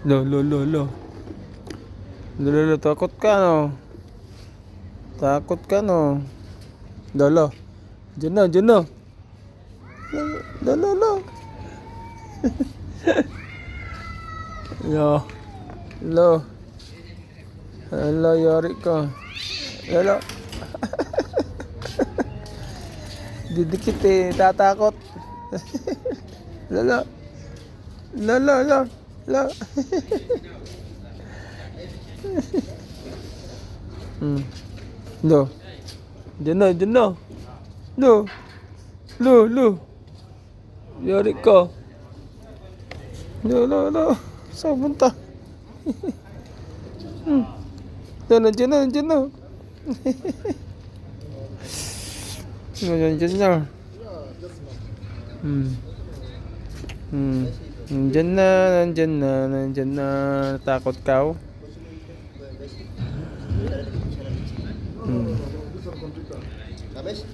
Lo, lo, lo, lo. Lo, lo, lo. Takot ka, no? Takot ka, no? Lo, lo. Diyan na, diyan na. Lo, lo, lo. Lo. Lo. Lo, yari ka. Lo, lo. Didikit eh, tatakot. Lo, lo. Lo, lo, lo. Lo. Lo. Diyan na, diyan na. Lo. Lo, lo. Yari ka. Lo, lo, lo. Saan punta? Diyan na, diyan na. Diyan na. Nandyan na, nandyan na, nandyan na. Natakot ka, oh. ¿Sabes?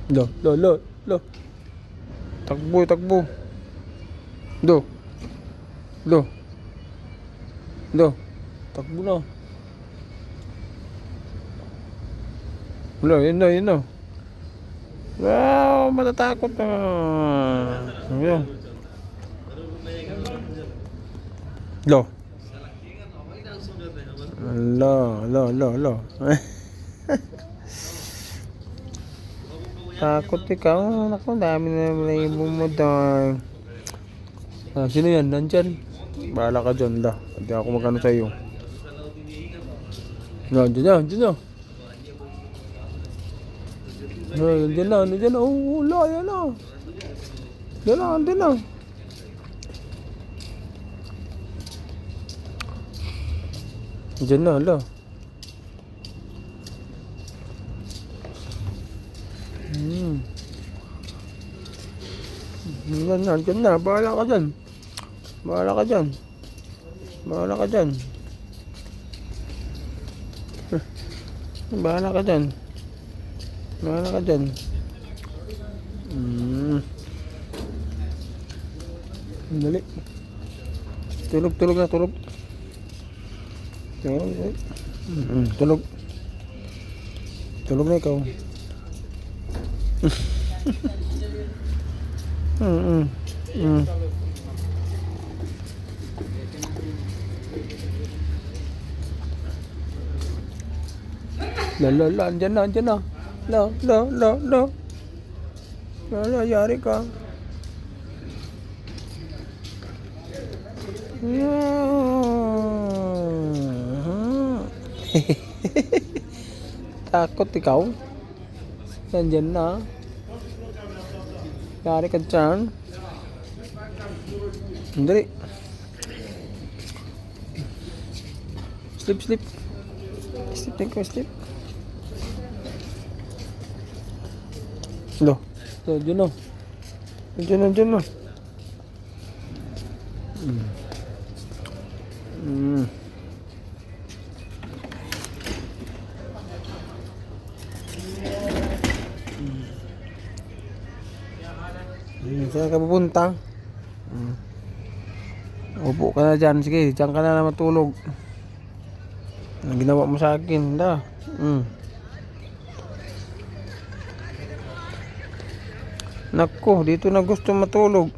Lo, lo, lo, lo. Takbo, takbo. Lo. Lo. Lo. Takbo na. Lo, yun na, yun na. Wow, matatakot na. Ayun. Lo. Lo, lo, lo, lo. Takot ikaw. Naku, dami na ibon mo doon. Sino yan? Nandyan? Bahala ka dyan, la. Hindi ako magkano sa iyo. Nandyan na, nandyan na. Nandyan na, nandyan na. Oo, la, yan na. Yan na, nandyan na. Nandyan na, la. Nandyan na, nandyan na. Bahala ka dyan. Bahala ka dyan. Bahala ka dyan. Bahala ka dyan. Bahala ka dyan. Dali. Tulog, tulog na, tulog. Tulog. Tulog. Tulog na ikaw. La la la, andyan na, andyan na. La la la la. La la, yari ka. Takot ikaw. Nandyan na. Yari ka dyan. Dali. Sleep, sleep. Sleep na ko, sleep. Lo. Lo, dyan na. Dyan na, dyan na. Saan ka pupunta? Upo ka na dyan. Sige, dyan ka na matulog. Ang ginawa mo sa akin, da. Nako, dito na gusto matulog.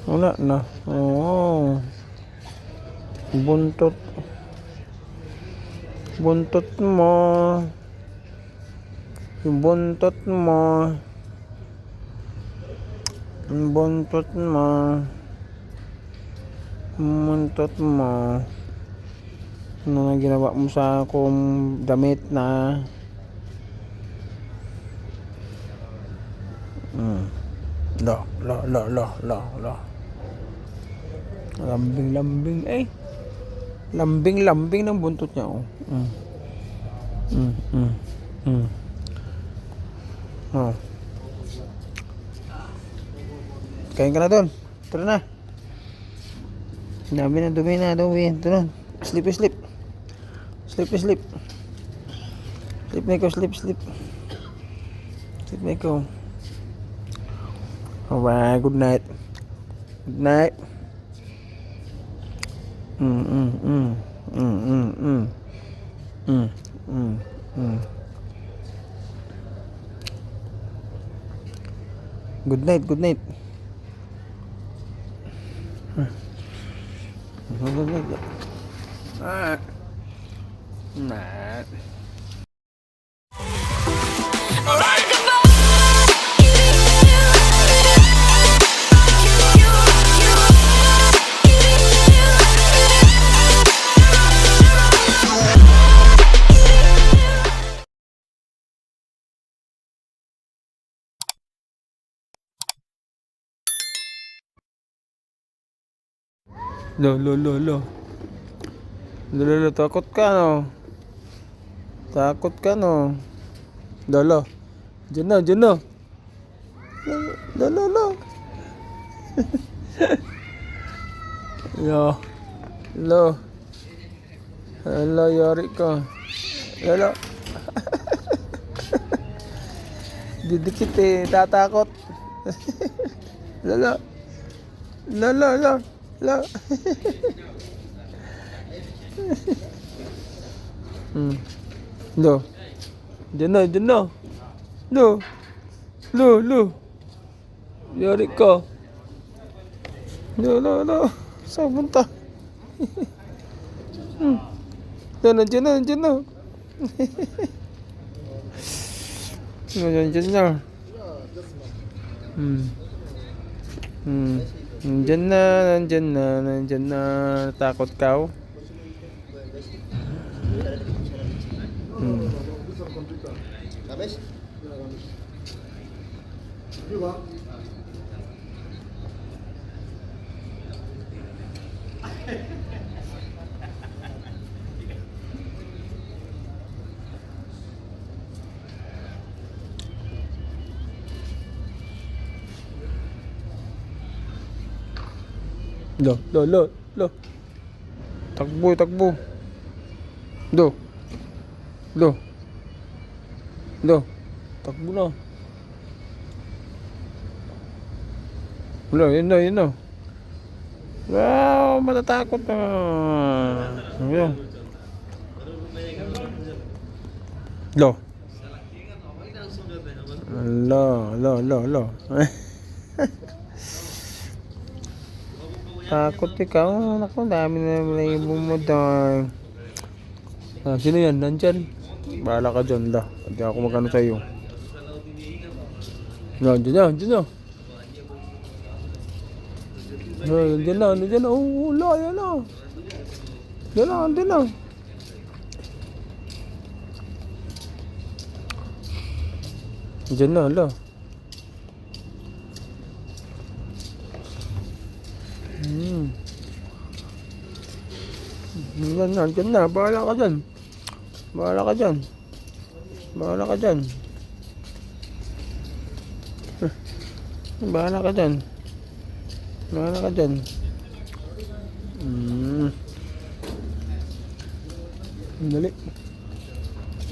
Wala na. Oo. Buntot. Buntot mo. Yung buntot mo. Yung buntot mo. Buntot mo. Ano na ginawa mo sa akong damit na? Lo, lo, lo, lo, lo, lo. Lambing, lambing, eh. Lambing, lambing ng buntot niya, oh. Oh. Kain ka na doon. Tara na. Dami na, dumi na, dumi. Tara. Sleep, sleep. Sleep, sleep. Sleep na ikaw, sleep, sleep. Sleep na ikaw. Alright, good night. Good night. Mm, mm, mm. Mm, mm, mm. Mm, mm, mm. Good night, good night. Good night. Ah. Nah. Lo, lo, lo, lo. Lo, lo, lo, takot ka no. Takot ka no. Lolo. Diyan na, diyan na. Lo, lo, lo. Lo. Lo. Lo, yari ka. Lolo. Didikit eh, tatakot. Lolo. Lolo, lo. Lo. Lo. Diyan na, diyan na. Lo. Lo, lo. Yari ka. Lo, lo, lo. Saan punta? Diyan na, diyan na, diyan na. Diyan na. Nandyan na, nandyan na, nandyan na. Takot ka oh. Kamis? Lo, lo, lo, lo. Takbo, takbo. Lo. Lo. Lo. Takbo na. Lo, yun na, yun na. Wow, matatakot na. Ayan. Lo. Lo, lo, lo, lo. Takot ikaw. Naku, dami na label mo doon. Ah, sino yan? Nandyan? Bahala ka dyan. La, hindi ako magano sa'yo. Nandyan na, nandyan na. Nandyan na, nandyan na. Oh, la, yan na. Yan na, nandyan na. Nandyan na, la. Nandyan na, bahala ka dyan. Bahala ka dyan. Bahala ka dyan. Bahala ka dyan. Bahala ka dyan. Dali.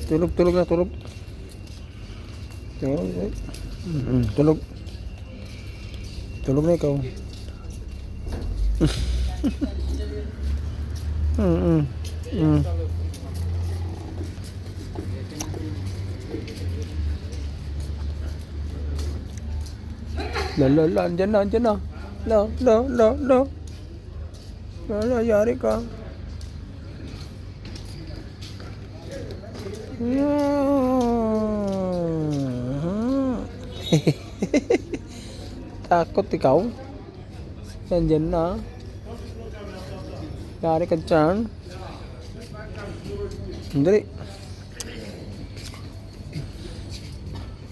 Tulog, tulog na, tulog. Tulog. Tulog. Tulog na ikaw. La la la, andyan na, andyan na. La la la la. La la, yari ka. Takot ikaw. Andyan na. Yari ka dyan. Dali.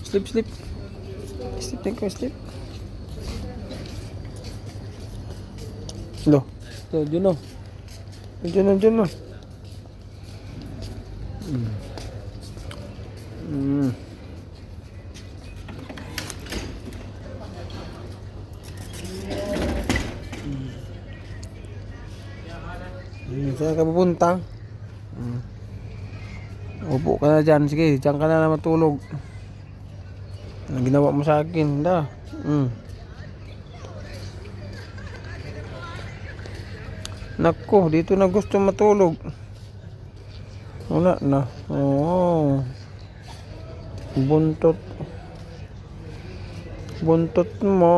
Sleep, sleep. Sleep, take a sleep. Lo. Lo, dyan na. Dyan na, dyan na. Saan ka pupunta? Upo ka na dyan. Sige, dyan ka na matulog. Ang ginawa mo sa akin, da. Nako, dito na gusto matulog. Wala na. Oo. Buntot. Buntot mo.